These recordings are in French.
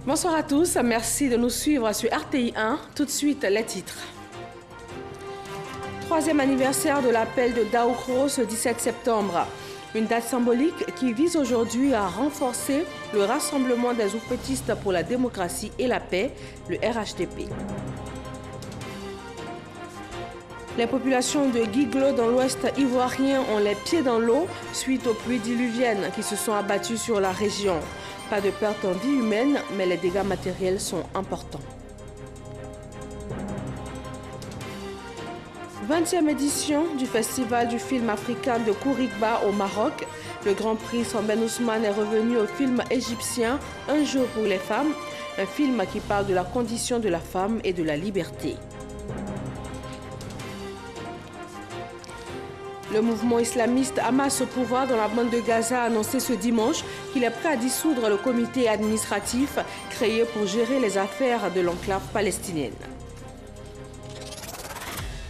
Bonsoir à tous, merci de nous suivre sur RTI 1. Tout de suite, les titres. Troisième anniversaire de l'appel de Daokro ce 17 septembre. Une date symbolique qui vise aujourd'hui à renforcer le rassemblement des oufétistes pour la démocratie et la paix, le RHDP. Les populations de Guiglo dans l'ouest ivoirien ont les pieds dans l'eau suite aux pluies diluviennes qui se sont abattues sur la région. Pas de perte en vie humaine, mais les dégâts matériels sont importants. 20e édition du Festival du film africain de Kourigba au Maroc. Le Grand Prix Samben Ousmane est revenu au film égyptien Un jour pour les femmes, un film qui parle de la condition de la femme et de la liberté. Le mouvement islamiste Hamas au pouvoir dans la bande de Gaza a annoncé ce dimanche qu'il est prêt à dissoudre le comité administratif créé pour gérer les affaires de l'enclave palestinienne.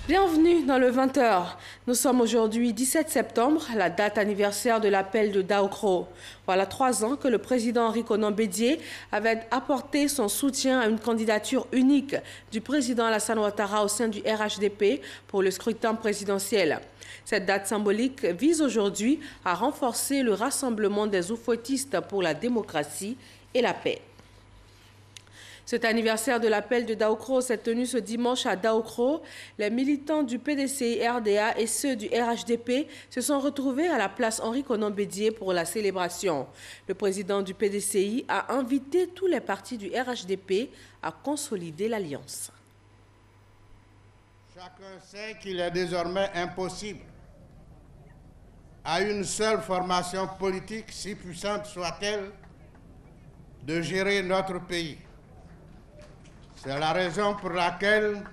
Bienvenue dans le 20h. Nous sommes aujourd'hui 17 septembre, la date anniversaire de l'appel de Daokro. Voilà 3 ans que le président Henri Konan Bédié avait apporté son soutien à une candidature unique du président Alassane Ouattara au sein du RHDP pour le scrutin présidentiel. Cette date symbolique vise aujourd'hui à renforcer le rassemblement des oufouettistes pour la démocratie et la paix. Cet anniversaire de l'appel de Daokro s'est tenu ce dimanche à Daokro. Les militants du PDCI-RDA et ceux du RHDP se sont retrouvés à la place Henri Konan Bédié pour la célébration. Le président du PDCI a invité tous les partis du RHDP à consolider l'alliance. Chacun sait qu'il est désormais impossible à une seule formation politique, si puissante soit-elle, de gérer notre pays. C'est la raison pour laquelle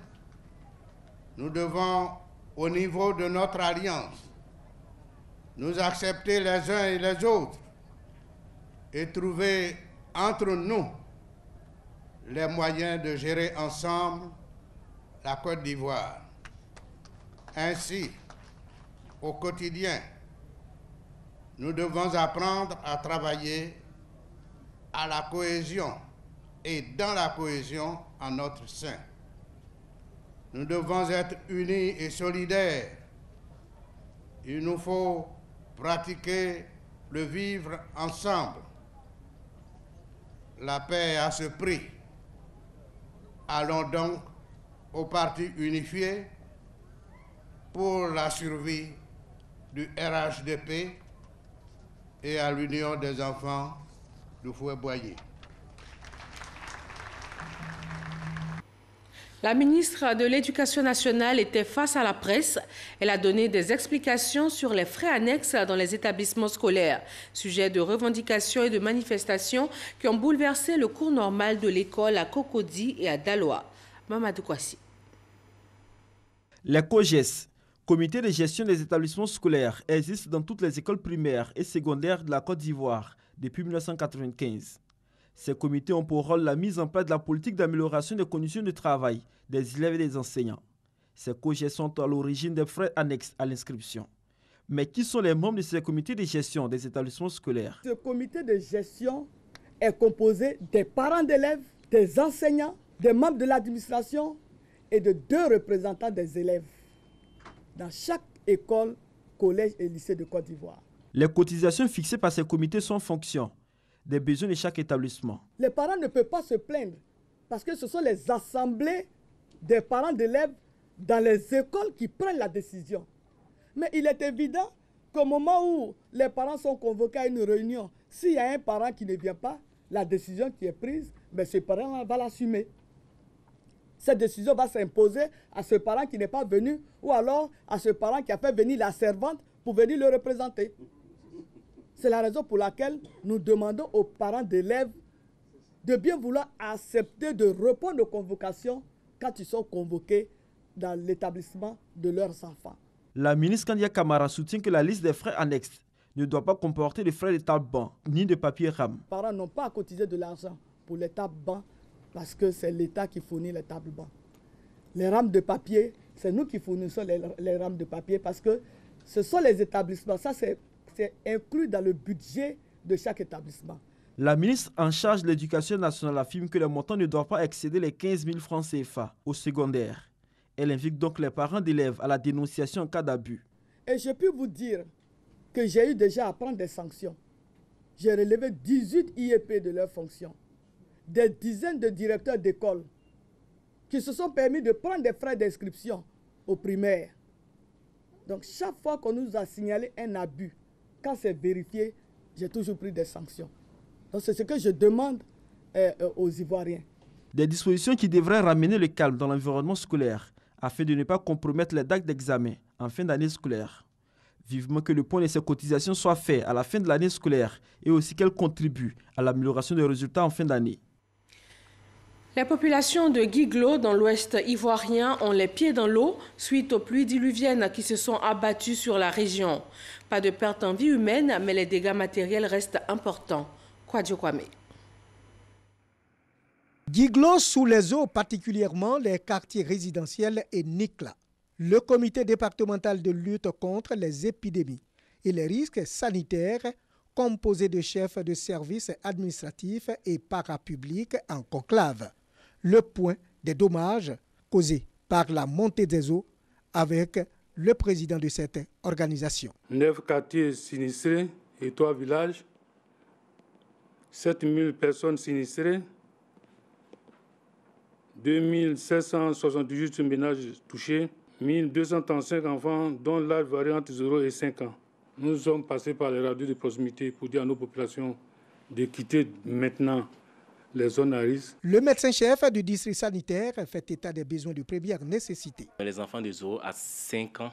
nous devons, au niveau de notre alliance, nous accepter les uns et les autres et trouver entre nous les moyens de gérer ensemble la Côte d'Ivoire. Ainsi, au quotidien, nous devons apprendre à travailler à la cohésion et dans la cohésion en notre sein. Nous devons être unis et solidaires. Il nous faut pratiquer le vivre ensemble. La paix a ce prix. Allons donc au parti unifié pour la survie du RHDP et à l'Union des enfants du Fouet-Boyer. La ministre de l'Éducation nationale était face à la presse. Elle a donné des explications sur les frais annexes dans les établissements scolaires, sujet de revendications et de manifestations qui ont bouleversé le cours normal de l'école à Cocody et à Daloa. Mamadou Kwasi. Les COGES, Comité de gestion des établissements scolaires, existent dans toutes les écoles primaires et secondaires de la Côte d'Ivoire depuis 1995. Ces comités ont pour rôle la mise en place de la politique d'amélioration des conditions de travail des élèves et des enseignants. Ces COGES sont à l'origine des frais annexes à l'inscription. Mais qui sont les membres de ces comités de gestion des établissements scolaires? Ce comité de gestion est composé des parents d'élèves, des enseignants, des membres de l'administration et de 2 représentants des élèves dans chaque école, collège et lycée de Côte d'Ivoire. Les cotisations fixées par ces comités sont en fonction des besoins de chaque établissement. Les parents ne peuvent pas se plaindre parce que ce sont les assemblées des parents d'élèves dans les écoles qui prennent la décision. Mais il est évident qu'au moment où les parents sont convoqués à une réunion, s'il y a un parent qui ne vient pas, la décision qui est prise, ce parent va l'assumer. Cette décision va s'imposer à ce parent qui n'est pas venu ou alors à ce parent qui a fait venir la servante pour venir le représenter. C'est la raison pour laquelle nous demandons aux parents d'élèves de bien vouloir accepter de répondre aux convocations quand ils sont convoqués dans l'établissement de leurs enfants. La ministre Kandia Kamara soutient que la liste des frais annexes ne doit pas comporter de frais de table-banc ni de papier RAM. Les parents n'ont pas à cotiser de l'argent pour les tables-bancs parce que c'est l'État qui fournit les tables-bancs. Les rames de papier, c'est nous qui fournissons les rames de papier parce que ce sont les établissements. Ça, c'est inclus dans le budget de chaque établissement. La ministre en charge de l'Éducation nationale affirme que les montants ne doivent pas excéder les 15 000 francs CFA au secondaire. Elle invite donc les parents d'élèves à la dénonciation en cas d'abus. Et je peux vous dire que j'ai eu déjà à prendre des sanctions. J'ai relevé 18 IEP de leurs fonctions. Des dizaines de directeurs d'école qui se sont permis de prendre des frais d'inscription au primaire. Donc chaque fois qu'on nous a signalé un abus, quand c'est vérifié, j'ai toujours pris des sanctions. Donc c'est ce que je demande aux Ivoiriens. Des dispositions qui devraient ramener le calme dans l'environnement scolaire afin de ne pas compromettre les dates d'examen en fin d'année scolaire. Vivement que le point de ces cotisations soit fait à la fin de l'année scolaire et aussi qu'elles contribuent à l'amélioration des résultats en fin d'année. Les populations de Guiglo, dans l'ouest ivoirien, ont les pieds dans l'eau suite aux pluies diluviennes qui se sont abattues sur la région. Pas de perte en vie humaine, mais les dégâts matériels restent importants. Kwadjo Kwame. Guiglo sous les eaux, particulièrement les quartiers résidentiels et Nikla. Le comité départemental de lutte contre les épidémies et les risques sanitaires, composé de chefs de services administratifs et parapublics en conclave. Le point des dommages causés par la montée des eaux avec le président de cette organisation. 9 quartiers sinistrés et 3 villages, 7000 personnes sinistrées, 2778 ménages touchés, 1235 enfants dont l'âge varie entre 0 et 5 ans. Nous sommes passés par les radios de proximité pour dire à nos populations de quitter maintenant les zones à risque. Le médecin-chef du district sanitaire fait état des besoins de première nécessité. Les enfants de 0 à 5 ans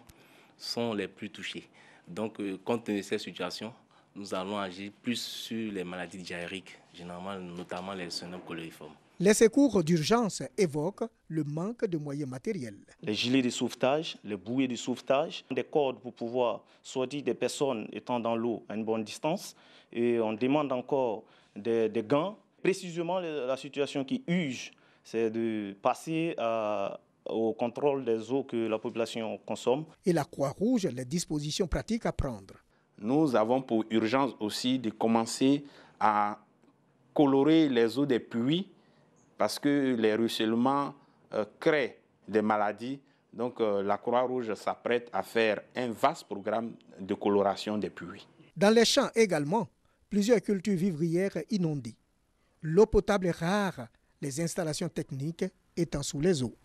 sont les plus touchés. Donc, compte tenu de cette situation, nous allons agir plus sur les maladies diarrhéiques, généralement, notamment les syndromes cholériformes. Les secours d'urgence évoquent le manque de moyens matériels. Les gilets de sauvetage, les bouées de sauvetage, des cordes pour pouvoir sortir des personnes étant dans l'eau à une bonne distance. Et on demande encore des gants. Précisément, la situation qui urge, c'est de passer au contrôle des eaux que la population consomme. Et la Croix-Rouge, les dispositions pratiques à prendre. Nous avons pour urgence aussi de commencer à colorer les eaux des pluies parce que les ruissellements créent des maladies. Donc la Croix-Rouge s'apprête à faire un vaste programme de coloration des pluies. Dans les champs également, plusieurs cultures vivrières inondées. L'eau potable est rare, les installations techniques étant sous les eaux.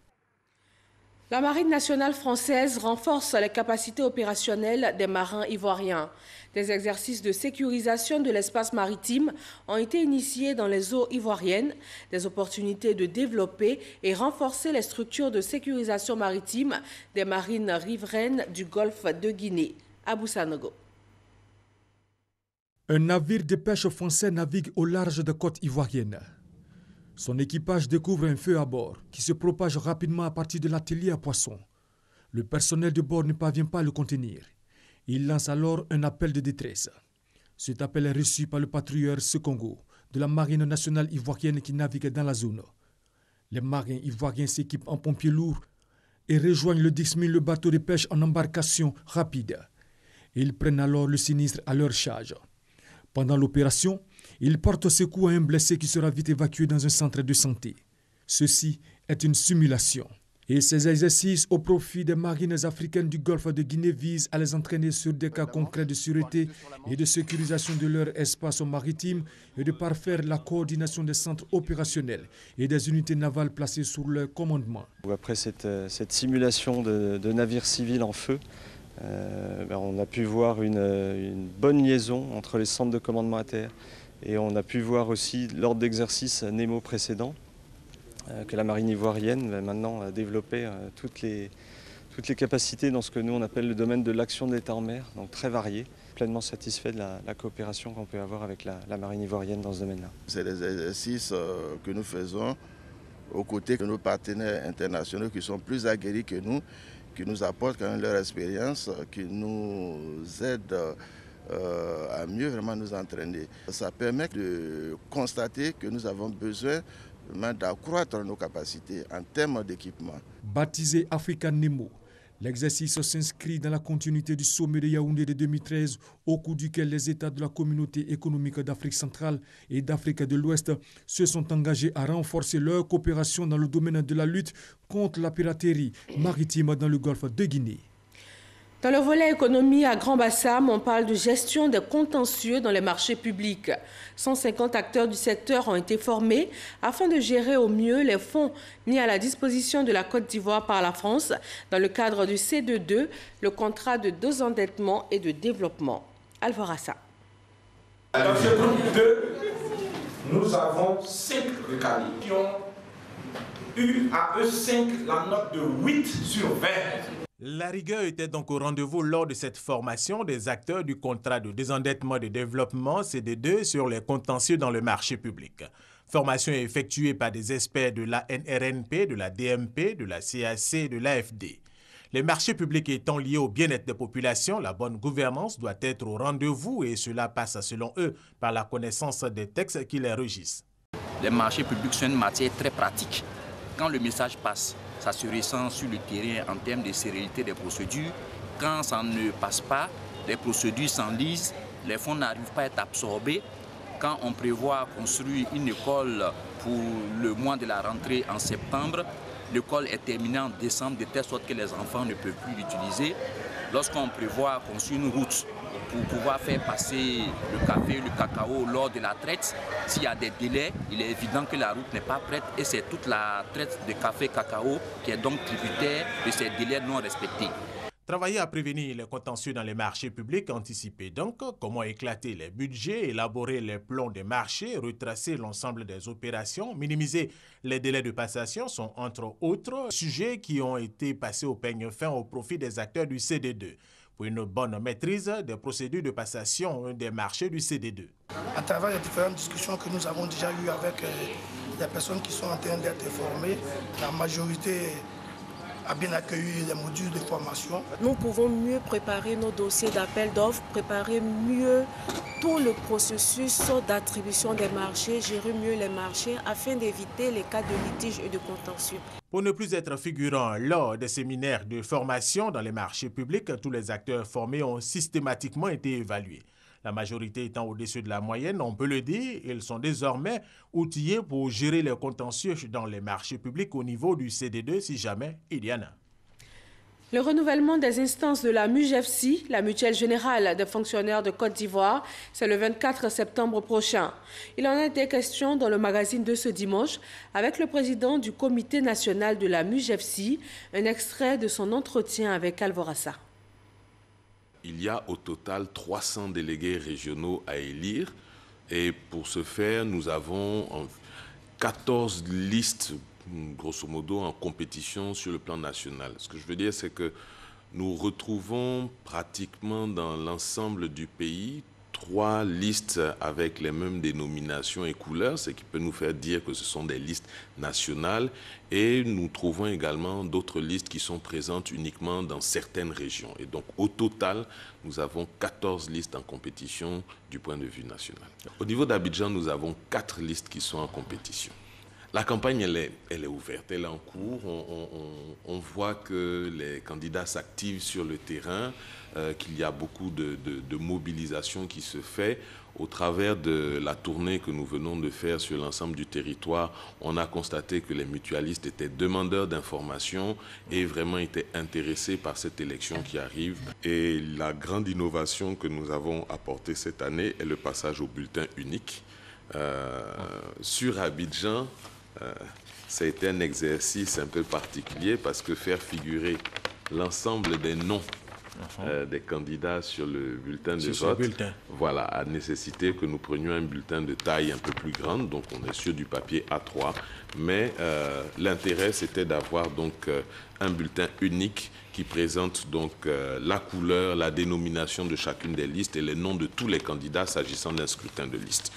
La Marine nationale française renforce les capacités opérationnelles des marins ivoiriens. Des exercices de sécurisation de l'espace maritime ont été initiés dans les eaux ivoiriennes, des opportunités de développer et renforcer les structures de sécurisation maritime des marines riveraines du golfe de Guinée. Abou Sanogo. Un navire de pêche français navigue au large de côtes ivoiriennes. Son équipage découvre un feu à bord qui se propage rapidement à partir de l'atelier à poissons. Le personnel de bord ne parvient pas à le contenir. Il lance alors un appel de détresse. Cet appel est reçu par le patrouilleur Sekongo de la Marine nationale ivoirienne qui navigue dans la zone. Les marins ivoiriens s'équipent en pompiers lourds et rejoignent le Dixmude, le bateau de pêche en embarcation rapide. Ils prennent alors le sinistre à leur charge. Pendant l'opération, ils portent secours à un blessé qui sera vite évacué dans un centre de santé. Ceci est une simulation. Et ces exercices au profit des marines africaines du golfe de Guinée visent à les entraîner sur des cas concrets de sûreté et de sécurisation de leur espace maritime et de parfaire la coordination des centres opérationnels et des unités navales placées sous leur commandement. Après cette simulation de navires civils en feu, on a pu voir une bonne liaison entre les centres de commandement à terre et on a pu voir aussi lors d'exercices Nemo précédents que la marine ivoirienne va maintenant développer toutes les capacités dans ce que nous on appelle le domaine de l'action de l'État en mer, donc très varié. Pleinement satisfait de la coopération qu'on peut avoir avec la marine ivoirienne dans ce domaine-là. C'est des exercices que nous faisons aux côtés de nos partenaires internationaux qui sont plus aguerris que nous, qui nous apportent quand même leur expérience, qui nous aident à mieux vraiment nous entraîner. Ça permet de constater que nous avons besoin d'accroître nos capacités en termes d'équipement. Baptisé Africa Nemo, L'exercice s'inscrit dans la continuité du sommet de Yaoundé de 2013, au cours duquel les États de la communauté économique d'Afrique centrale et d'Afrique de l'Ouest se sont engagés à renforcer leur coopération dans le domaine de la lutte contre la piraterie maritime dans le golfe de Guinée. Dans le volet économie à Grand Bassam, on parle de gestion des contentieux dans les marchés publics. 150 acteurs du secteur ont été formés afin de gérer au mieux les fonds mis à la disposition de la Côte d'Ivoire par la France dans le cadre du C22, le contrat de désendettement et de développement. Alvarassa. Dans ce groupe 2, nous avons 5 recalés qui ont eu à eux 5 la note de 8 sur 20. La rigueur était donc au rendez-vous lors de cette formation des acteurs du contrat de désendettement et de développement CD2 sur les contentieux dans le marché public. Formation effectuée par des experts de la NRNP, de la DMP, de la CAC et de l'AFD. Les marchés publics étant liés au bien-être des populations, la bonne gouvernance doit être au rendez-vous et cela passe selon eux par la connaissance des textes qui les régissent. Les marchés publics sont une matière très pratique. Quand le message passe, ça se ressent sur le terrain en termes de sérénité des procédures. Quand ça ne passe pas, les procédures s'enlisent, les fonds n'arrivent pas à être absorbés. Quand on prévoit construire une école pour le mois de la rentrée en septembre, l'école est terminée en décembre de telle sorte que les enfants ne peuvent plus l'utiliser. Lorsqu'on prévoit construire une route pour pouvoir faire passer le café, le cacao lors de la traite, s'il y a des délais, il est évident que la route n'est pas prête et c'est toute la traite de café, cacao qui est donc tributaire de ces délais non respectés. Travailler à prévenir les contentieux dans les marchés publics, anticiper donc comment éclater les budgets, élaborer les plans des marchés, retracer l'ensemble des opérations, minimiser les délais de passation sont entre autres sujets qui ont été passés au peigne fin au profit des acteurs du CD2 pour une bonne maîtrise des procédures de passation des marchés du CD2. À travers les différentes discussions que nous avons déjà eues avec les personnes qui sont en train d'être formées, la majorité a bien accueilli les modules de formation. Nous pouvons mieux préparer nos dossiers d'appel d'offres, préparer mieux tout le processus d'attribution des marchés, gérer mieux les marchés afin d'éviter les cas de litige et de contentieux. Pour ne plus être figurant lors des séminaires de formation dans les marchés publics, tous les acteurs formés ont systématiquement été évalués. La majorité étant au-dessus de la moyenne, on peut le dire, ils sont désormais outillés pour gérer les contentieux dans les marchés publics au niveau du CD2 si jamais il y en a. Le renouvellement des instances de la MUGEFSI, la Mutuelle Générale des Fonctionnaires de Côte d'Ivoire, c'est le 24 septembre prochain. Il en a été question dans le magazine de ce dimanche avec le président du Comité national de la MUGEFSI, un extrait de son entretien avec Alvarassa. Il y a au total 300 délégués régionaux à élire et pour ce faire, nous avons 14 listes, grosso modo, en compétition sur le plan national. Ce que je veux dire, c'est que nous retrouvons pratiquement dans l'ensemble du pays 3 listes avec les mêmes dénominations et couleurs, ce qui peut nous faire dire que ce sont des listes nationales. Et nous trouvons également d'autres listes qui sont présentes uniquement dans certaines régions. Et donc, au total, nous avons 14 listes en compétition du point de vue national. Au niveau d'Abidjan, nous avons 4 listes qui sont en compétition. La campagne, elle est ouverte, elle est en cours. On voit que les candidats s'activent sur le terrain, qu'il y a beaucoup de mobilisation qui se fait. Au travers de la tournée que nous venons de faire sur l'ensemble du territoire, on a constaté que les mutualistes étaient demandeurs d'informations et vraiment étaient intéressés par cette élection qui arrive. Et la grande innovation que nous avons apportée cette année est le passage au bulletin unique. Sur Abidjan, ça a été un exercice un peu particulier parce que faire figurer l'ensemble des noms des candidats sur le bulletin de vote, voilà, a nécessité que nous prenions un bulletin de taille un peu plus grande, donc on est sur du papier A3, mais l'intérêt c'était d'avoir donc un bulletin unique qui présente donc la couleur, la dénomination de chacune des listes et les noms de tous les candidats s'agissant d'un scrutin de liste.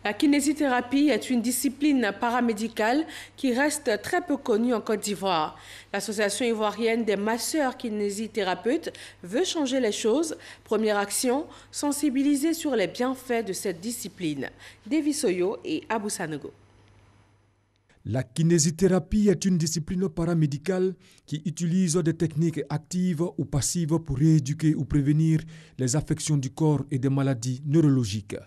La kinésithérapie est une discipline paramédicale qui reste très peu connue en Côte d'Ivoire. L'Association ivoirienne des masseurs kinésithérapeutes veut changer les choses. Première action, sensibiliser sur les bienfaits de cette discipline. Davy Soyo et Abou Sanogo. La kinésithérapie est une discipline paramédicale qui utilise des techniques actives ou passives pour rééduquer ou prévenir les affections du corps et des maladies neurologiques.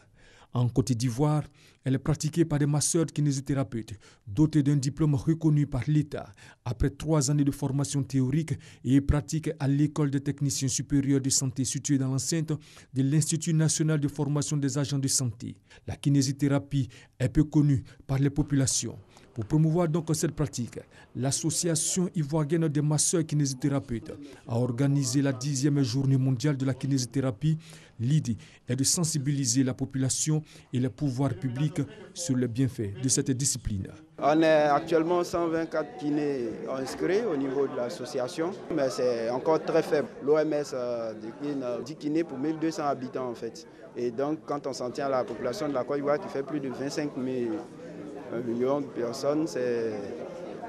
En Côte d'Ivoire, elle est pratiquée par des masseurs kinésithérapeutes dotés d'un diplôme reconnu par l'État après 3 années de formation théorique et pratique à l'École des techniciens supérieurs de santé située dans l'enceinte de l'Institut national de formation des agents de santé. La kinésithérapie est peu connue par les populations. Pour promouvoir donc cette pratique, l'Association ivoirienne des masseurs kinésithérapeutes a organisé la 10e journée mondiale de la kinésithérapie. L'idée est de sensibiliser la population et les pouvoirs publics sur les bienfaits de cette discipline. On est actuellement 124 kinés inscrits au niveau de l'association, mais c'est encore très faible. L'OMS décline 10 kinés pour 1200 habitants en fait. Et donc quand on s'en tient à la population de la Côte d'Ivoire qui fait plus de 25 millions de personnes, c'est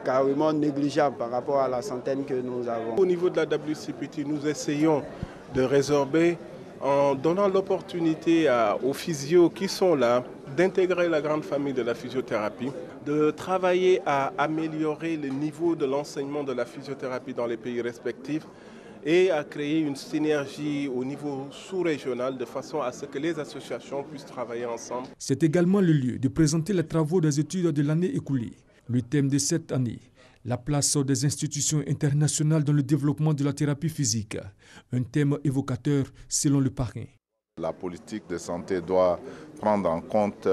carrément négligeable par rapport à la centaine que nous avons. Au niveau de la WCPT, nous essayons de résorber en donnant l'opportunité aux physios qui sont là d'intégrer la grande famille de la physiothérapie, de travailler à améliorer le niveau de l'enseignement de la physiothérapie dans les pays respectifs et à créer une synergie au niveau sous-régional de façon à ce que les associations puissent travailler ensemble. C'est également le lieu de présenter les travaux des études de l'année écoulée. Le thème de cette année, la place des institutions internationales dans le développement de la thérapie physique, un thème évocateur selon le parrain. La politique de santé doit prendre en compte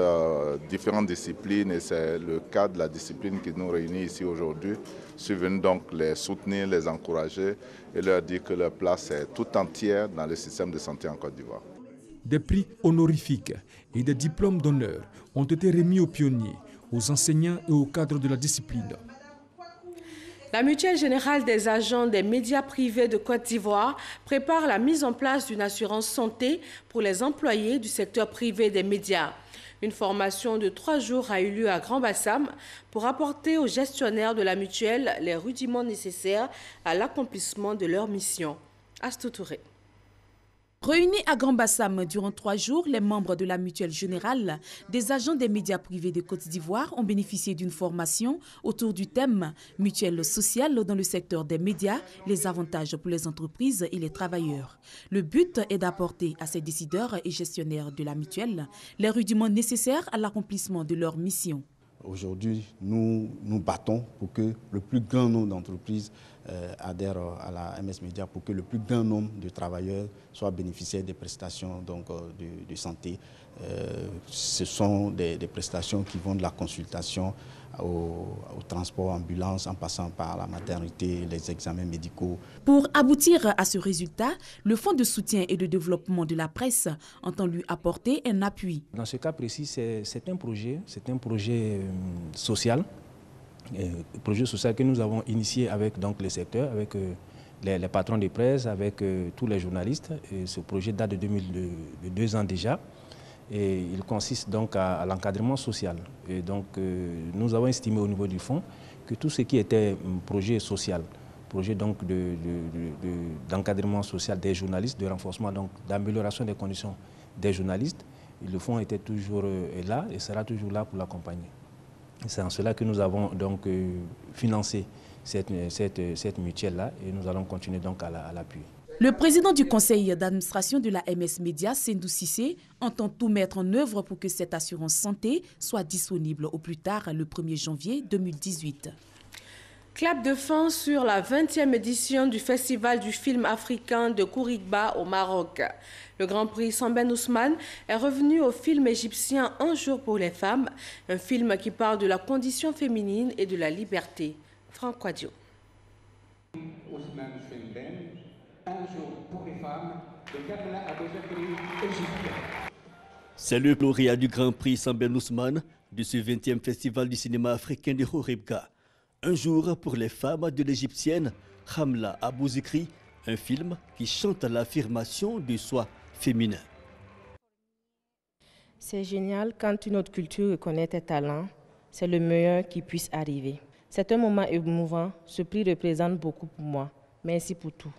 différentes disciplines et c'est le cas de la discipline qui nous réunit ici aujourd'hui. Je suis venu donc les soutenir, les encourager et leur dire que leur place est tout entière dans le système de santé en Côte d'Ivoire. Des prix honorifiques et des diplômes d'honneur ont été remis aux pionniers, aux enseignants et aux cadres de la discipline. La Mutuelle générale des agents des médias privés de Côte d'Ivoire prépare la mise en place d'une assurance santé pour les employés du secteur privé des médias. Une formation de 3 jours a eu lieu à Grand-Bassam pour apporter aux gestionnaires de la mutuelle les rudiments nécessaires à l'accomplissement de leur mission. Astou Touré. Réunis à Grand-Bassam durant 3 jours, les membres de la Mutuelle générale des agents des médias privés de Côte d'Ivoire ont bénéficié d'une formation autour du thème « Mutuelle sociale dans le secteur des médias, les avantages pour les entreprises et les travailleurs ». Le but est d'apporter à ces décideurs et gestionnaires de la mutuelle les rudiments nécessaires à l'accomplissement de leur mission. Aujourd'hui, nous nous battons pour que le plus grand nombre d'entreprises adhèrent à la MS Média, pour que le plus grand nombre de travailleurs soient bénéficiaires des prestations de santé. Ce sont des prestations qui vont de la consultation au transport ambulance en passant par la maternité, les examens médicaux. Pour aboutir à ce résultat, le Fonds de soutien et de développement de la presse entend lui apporter un appui. Dans ce cas précis, c'est un projet social. Projet social que nous avons initié avec donc, les secteurs, avec les patrons de presse, avec tous les journalistes. Et ce projet date de 2 ans déjà. Et il consiste donc à l'encadrement social. Et donc nous avons estimé au niveau du fonds que tout ce qui était projet social, projet donc d'encadrement social des journalistes, de renforcement, donc d'amélioration des conditions des journalistes, le fonds était toujours là et sera toujours là pour l'accompagner. C'est en cela que nous avons donc financé cette mutuelle-là et nous allons continuer donc à l'appuyer. Le président du conseil d'administration de la MS Média, Sendou Cissé, entend tout mettre en œuvre pour que cette assurance santé soit disponible au plus tard le 1er janvier 2018. Clap de fin sur la 20e édition du Festival du film africain de Kourigba au Maroc. Le Grand Prix Samben Ousmane est revenu au film égyptien Un jour pour les femmes, un film qui parle de la condition féminine et de la liberté. Franck Quadio. Un jour pour les femmes, le Ghana a déjà créé égyptien. C'est le lauréat du Grand Prix Samben Ousmane de ce 20e Festival du cinéma africain de Kourigba. Un jour pour les femmes de l'égyptienne Hamla Abouzikri, un film qui chante l'affirmation du soi féminin. C'est génial quand une autre culture reconnaît tes talents, c'est le meilleur qui puisse arriver. C'est un moment émouvant, ce prix représente beaucoup pour moi. Merci pour tout.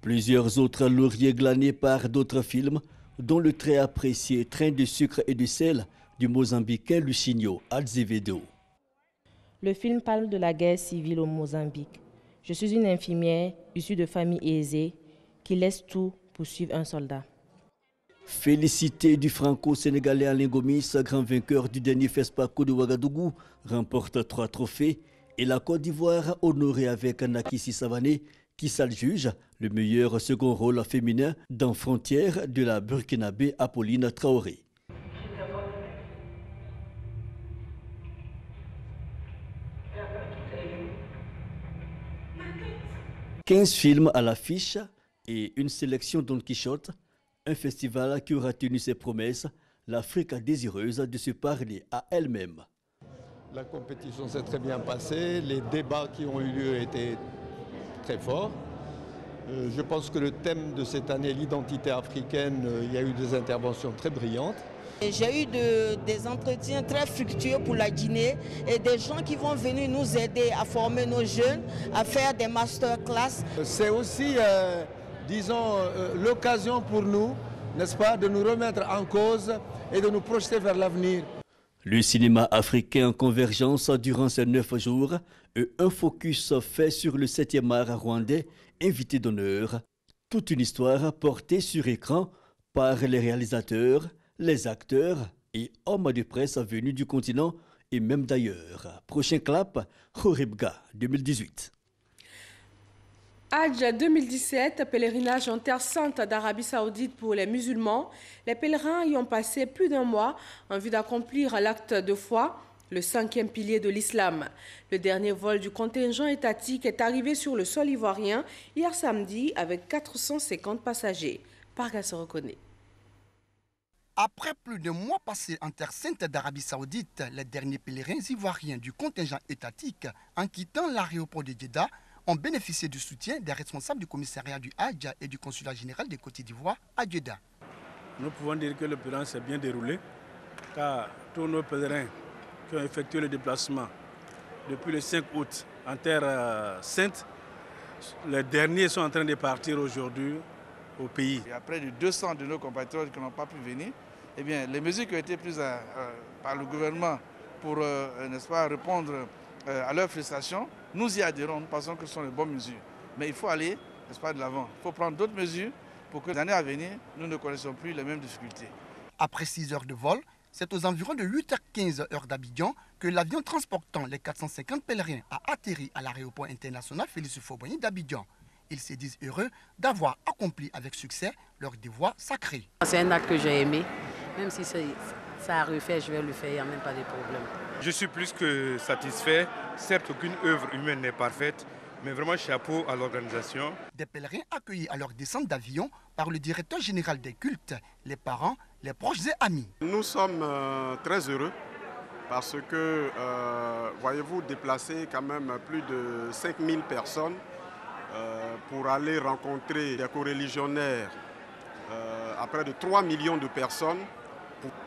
Plusieurs autres lauriers glanés par d'autres films, dont le très apprécié Train de sucre et de sel du Mozambicain Lucinho Azevedo. Le film parle de la guerre civile au Mozambique. Je suis une infirmière issue de famille aisée qui laisse tout pour suivre un soldat. Félicité du franco-sénégalais Alain Gomis, grand vainqueur du dernier FESPACO de Ouagadougou, remporte 3 trophées. Et la Côte d'Ivoire honorée avec Nakissi Savané, qui s'adjuge le meilleur second rôle féminin dans Frontières de la Burkinabé Apolline Traoré. « 15 films à l'affiche et une sélection Don Quichotte, un festival qui aura tenu ses promesses, l'Afrique désireuse de se parler à elle-même. La compétition s'est très bien passée, les débats qui ont eu lieu étaient très forts. Je pense que le thème de cette année, l'identité africaine, il y a eu des interventions très brillantes. J'ai eu des entretiens très fructueux pour la Guinée et des gens qui vont venir nous aider à former nos jeunes, à faire des masterclass. C'est aussi, disons, l'occasion pour nous, n'est-ce pas, de nous remettre en cause et de nous projeter vers l'avenir. Le cinéma africain en convergence durant ces 9 jours et un focus fait sur le 7e art rwandais, invité d'honneur. Toute une histoire portée sur écran par les réalisateurs, les acteurs et hommes de presse venus du continent et même d'ailleurs. Prochain clap, Horibga 2018. Hajj 2017, pèlerinage en Terre Sainte d'Arabie Saoudite pour les musulmans. Les pèlerins y ont passé plus d'1 mois en vue d'accomplir l'acte de foi, le 5e pilier de l'islam. Le dernier vol du contingent étatique est arrivé sur le sol ivoirien hier samedi avec 450 passagers. Parga se reconnaît. Après plus de mois passés en Terre Sainte d'Arabie Saoudite, les derniers pèlerins ivoiriens du contingent étatique, en quittant l'aéroport de Jeddah, ont bénéficié du soutien des responsables du commissariat du Hajj et du consulat général de Côte d'Ivoire à Jeddah. Nous pouvons dire que le pèlerinage s'est bien déroulé, car tous nos pèlerins qui ont effectué le déplacement depuis le 5 août en Terre Sainte, les derniers sont en train de partir aujourd'hui au pays. Il y a près de 200 de nos compatriotes qui n'ont pas pu venir. Eh bien, les mesures qui ont été prises par le gouvernement pour n'est-ce pas, répondre à leurs frustrations, nous y adhérons, nous pensons que ce sont les bonnes mesures. Mais il faut aller, n'est-ce pas, de l'avant. Il faut prendre d'autres mesures pour que l'année à venir, nous ne connaissions plus les mêmes difficultés. Après 6 heures de vol, c'est aux environs de 8h15 heure d'Abidjan que l'avion transportant les 450 pèlerins a atterri à l'aéroport international Félix Houphouët-Boigny d'Abidjan. Ils se disent heureux d'avoir accompli avec succès leur devoir sacré. C'est un acte que j'ai aimé. Même si ça a refait, je vais le faire, il n'y a même pas de problème. Je suis plus que satisfait. Certes, aucune œuvre humaine n'est parfaite, mais vraiment chapeau à l'organisation. Des pèlerins accueillis à leur descente d'avion par le directeur général des cultes, les parents, les proches et amis. Nous sommes très heureux parce que, voyez-vous, déplacer quand même plus de 5000 personnes pour aller rencontrer des coreligionnaires à près de 3 millions de personnes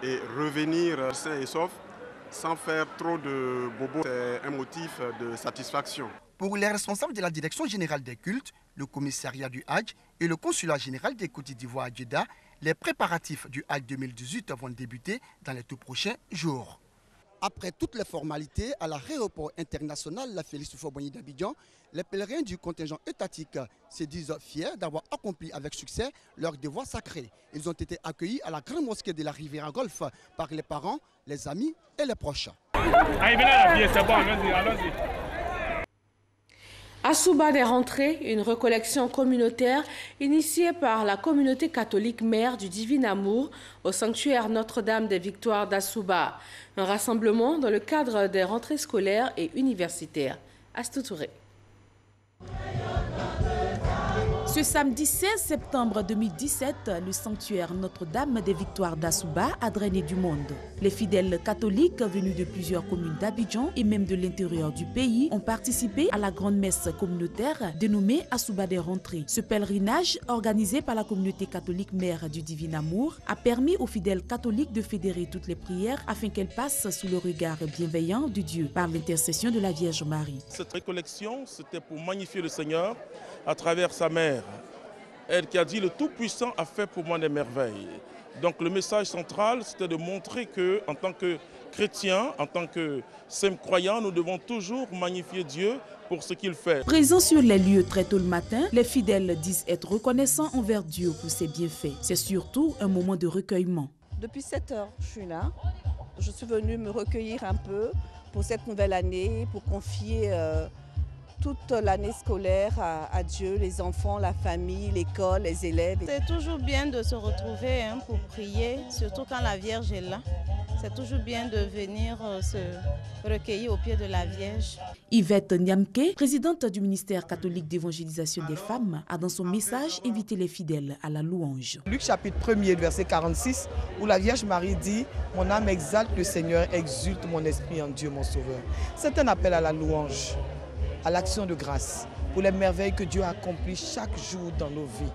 et revenir sains et saufs sans faire trop de bobos, c'est un motif de satisfaction. Pour les responsables de la Direction générale des cultes, le commissariat du Hajj et le consulat général de Côte d'Ivoire à Jeddah, les préparatifs du Hajj 2018 vont débuter dans les tout prochains jours. Après toutes les formalités à l'aéroport international Félix Houphouët-Boigny d'Abidjan, les pèlerins du contingent étatique se disent fiers d'avoir accompli avec succès leur devoir sacré. Ils ont été accueillis à la grande mosquée de la Riviera Golfe par les parents, les amis et les proches. Assouba des rentrées, une recollection communautaire initiée par la communauté catholique mère du Divin Amour au sanctuaire Notre-Dame des Victoires d'Assouba. Un rassemblement dans le cadre des rentrées scolaires et universitaires. Astou Touré. Ce samedi 16 septembre 2017, le sanctuaire Notre-Dame des Victoires d'Assouba a drainé du monde. Les fidèles catholiques venus de plusieurs communes d'Abidjan et même de l'intérieur du pays ont participé à la grande messe communautaire dénommée Assouba des rentrées. Ce pèlerinage, organisé par la communauté catholique mère du Divin Amour, a permis aux fidèles catholiques de fédérer toutes les prières afin qu'elles passent sous le regard bienveillant de Dieu par l'intercession de la Vierge Marie. Cette récollection, c'était pour magnifier le Seigneur à travers sa mère. Elle qui a dit « Le Tout-Puissant a fait pour moi des merveilles ». Donc le message central, c'était de montrer qu'en tant que chrétiens, en tant que saints croyants, nous devons toujours magnifier Dieu pour ce qu'il fait. Présents sur les lieux très tôt le matin, les fidèles disent être reconnaissants envers Dieu pour ses bienfaits. C'est surtout un moment de recueillement. Depuis 7 heures, je suis là. Je suis venue me recueillir un peu pour cette nouvelle année, pour confier toute l'année scolaire à Dieu, les enfants, la famille, l'école, les élèves. C'est toujours bien de se retrouver pour prier, surtout quand la Vierge est là. C'est toujours bien de venir se recueillir au pied de la Vierge. Yvette Nyamke, présidente du ministère catholique d'évangélisation des femmes, a dans son message invité les fidèles à la louange. Luc chapitre 1er, verset 46, où la Vierge Marie dit « Mon âme exalte le Seigneur, exulte mon esprit en Dieu mon Sauveur ». C'est un appel à la louange, à l'action de grâce, pour les merveilles que Dieu accomplit chaque jour dans nos vies.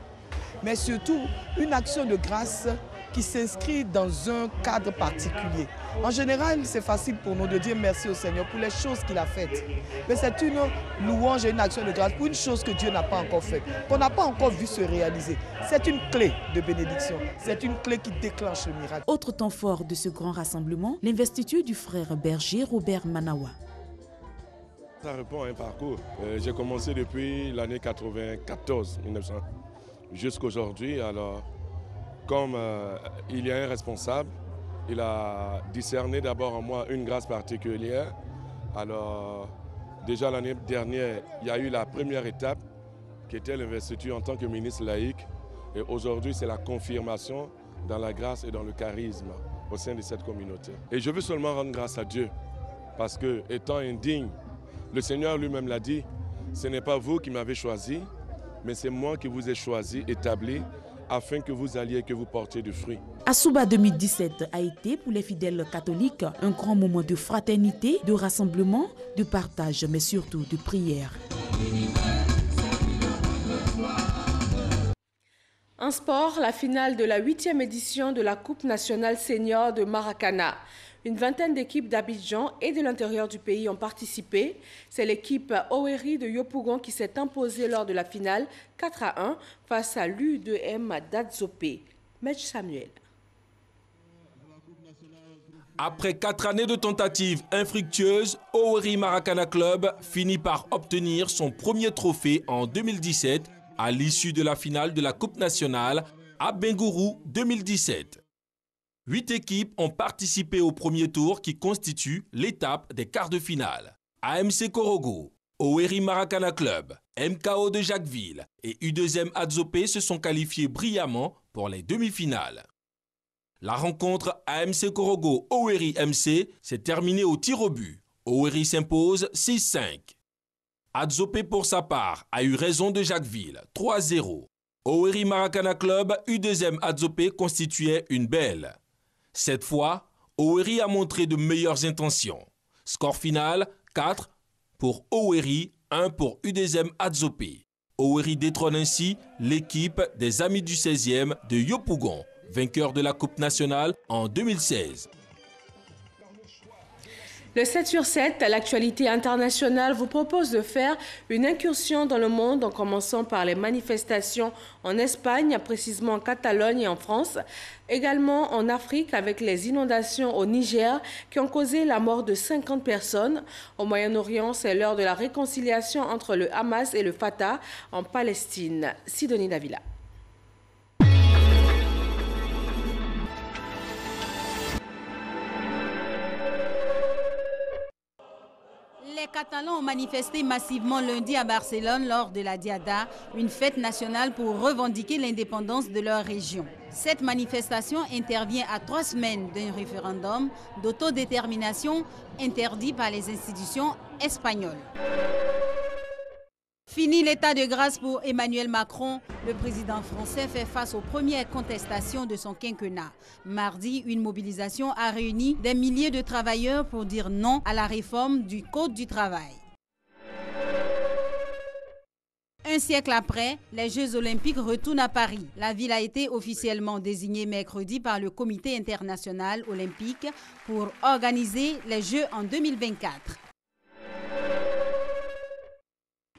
Mais surtout, une action de grâce qui s'inscrit dans un cadre particulier. En général, c'est facile pour nous de dire merci au Seigneur pour les choses qu'il a faites. Mais c'est une louange et une action de grâce pour une chose que Dieu n'a pas encore faite, qu'on n'a pas encore vu se réaliser. C'est une clé de bénédiction, c'est une clé qui déclenche le miracle. Autre temps fort de ce grand rassemblement, l'investiture du frère berger Robert Manawa. Ça répond à un parcours. J'ai commencé depuis l'année 94, 1900, jusqu'à aujourd'hui. Alors, comme il y a un responsable, il a discerné d'abord en moi une grâce particulière. Alors, déjà l'année dernière, il y a eu la première étape qui était l'investiture en tant que ministre laïque. Et aujourd'hui, c'est la confirmation dans la grâce et dans le charisme au sein de cette communauté. Et je veux seulement rendre grâce à Dieu parce que, étant indigne, le Seigneur lui-même l'a dit, ce n'est pas vous qui m'avez choisi, mais c'est moi qui vous ai choisi, établi, afin que vous alliez et que vous portiez du fruit. Assouba 2017 a été pour les fidèles catholiques un grand moment de fraternité, de rassemblement, de partage, mais surtout de prière. En sport, la finale de la 8e édition de la Coupe nationale senior de Maracana. Une vingtaine d'équipes d'Abidjan et de l'intérieur du pays ont participé. C'est l'équipe Oweri de Yopougon qui s'est imposée lors de la finale 4-1 face à l'U2M d'Adzopé. Mej Samuel. Après 4 années de tentatives infructueuses, Oweri Maracana Club finit par obtenir son premier trophée en 2017 à l'issue de la finale de la Coupe nationale à Bengourou 2017. 8 équipes ont participé au premier tour qui constitue l'étape des quarts de finale. AMC Korogo, Oweri Maracana Club, MKO de Jacquesville et U2M Adzopé se sont qualifiés brillamment pour les demi-finales. La rencontre AMC Korogo Oweri MC s'est terminée au tir au but. Oweri s'impose 6-5. Adzopé pour sa part a eu raison de Jacquesville 3-0. Oweri Maracana Club U2M Adzopé constituait une belle. Cette fois, Oweri a montré de meilleures intentions. Score final 4 pour Oweri, 1 pour U2M Adzopé. Oweri détrône ainsi l'équipe des Amis du 16e de Yopougon, vainqueur de la Coupe nationale en 2016. Le 7 sur 7, l'actualité internationale vous propose de faire une incursion dans le monde en commençant par les manifestations en Espagne, précisément en Catalogne et en France. Également en Afrique avec les inondations au Niger qui ont causé la mort de 50 personnes. Au Moyen-Orient, c'est l'heure de la réconciliation entre le Hamas et le Fatah en Palestine. Sidonie Davila. Les Catalans ont manifesté massivement lundi à Barcelone lors de la Diada, une fête nationale pour revendiquer l'indépendance de leur région. Cette manifestation intervient à 3 semaines d'un référendum d'autodétermination interdit par les institutions espagnoles. Fini l'état de grâce pour Emmanuel Macron. Le président français fait face aux premières contestations de son quinquennat. Mardi, une mobilisation a réuni des milliers de travailleurs pour dire non à la réforme du Code du travail. Un siècle après, les Jeux olympiques retournent à Paris. La ville a été officiellement désignée mercredi par le Comité international olympique pour organiser les Jeux en 2024.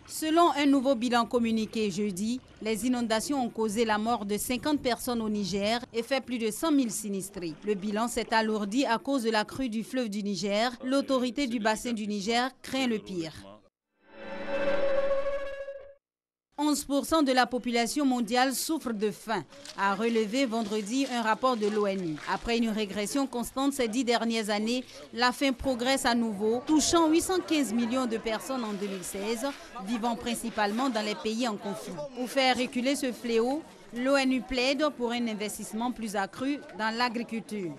Selon un nouveau bilan communiqué jeudi, les inondations ont causé la mort de 50 personnes au Niger et fait plus de 100 000 sinistrés. Le bilan s'est alourdi à cause de la crue du fleuve du Niger. L'autorité du bassin du Niger craint le pire. 11% de la population mondiale souffre de faim, a relevé vendredi un rapport de l'ONU. Après une régression constante ces 10 dernières années, la faim progresse à nouveau, touchant 815 millions de personnes en 2016, vivant principalement dans les pays en conflit. Pour faire reculer ce fléau, l'ONU plaide pour un investissement plus accru dans l'agriculture.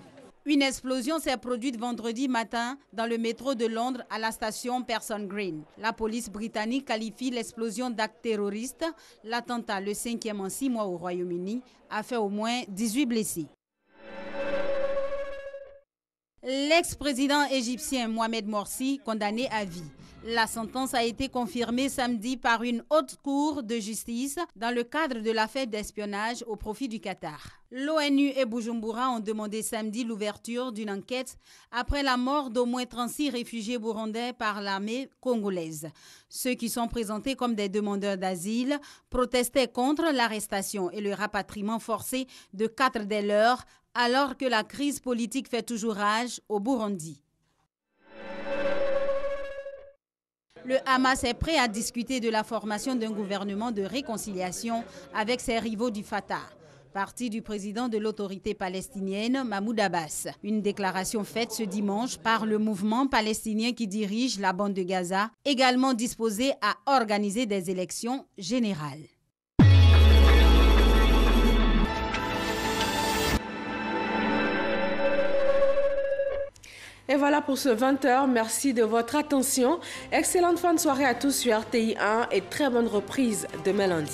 Une explosion s'est produite vendredi matin dans le métro de Londres à la station Person Green. La police britannique qualifie l'explosion d'acte terroriste. L'attentat, le 5e en 6 mois au Royaume-Uni, a fait au moins 18 blessés. L'ex-président égyptien Mohamed Morsi, condamné à vie. La sentence a été confirmée samedi par une haute cour de justice dans le cadre de l'affaire d'espionnage au profit du Qatar. L'ONU et Bujumbura ont demandé samedi l'ouverture d'une enquête après la mort d'au moins 36 réfugiés burundais par l'armée congolaise. Ceux qui sont présentés comme des demandeurs d'asile protestaient contre l'arrestation et le rapatriement forcé de 4 des leurs, alors que la crise politique fait toujours rage au Burundi. Le Hamas est prêt à discuter de la formation d'un gouvernement de réconciliation avec ses rivaux du Fatah, parti du président de l'autorité palestinienne, Mahmoud Abbas. Une déclaration faite ce dimanche par le mouvement palestinien qui dirige la bande de Gaza, également disposé à organiser des élections générales. Et voilà pour ce 20h. Merci de votre attention. Excellente fin de soirée à tous sur RTI 1 et très bonne reprise demain lundi.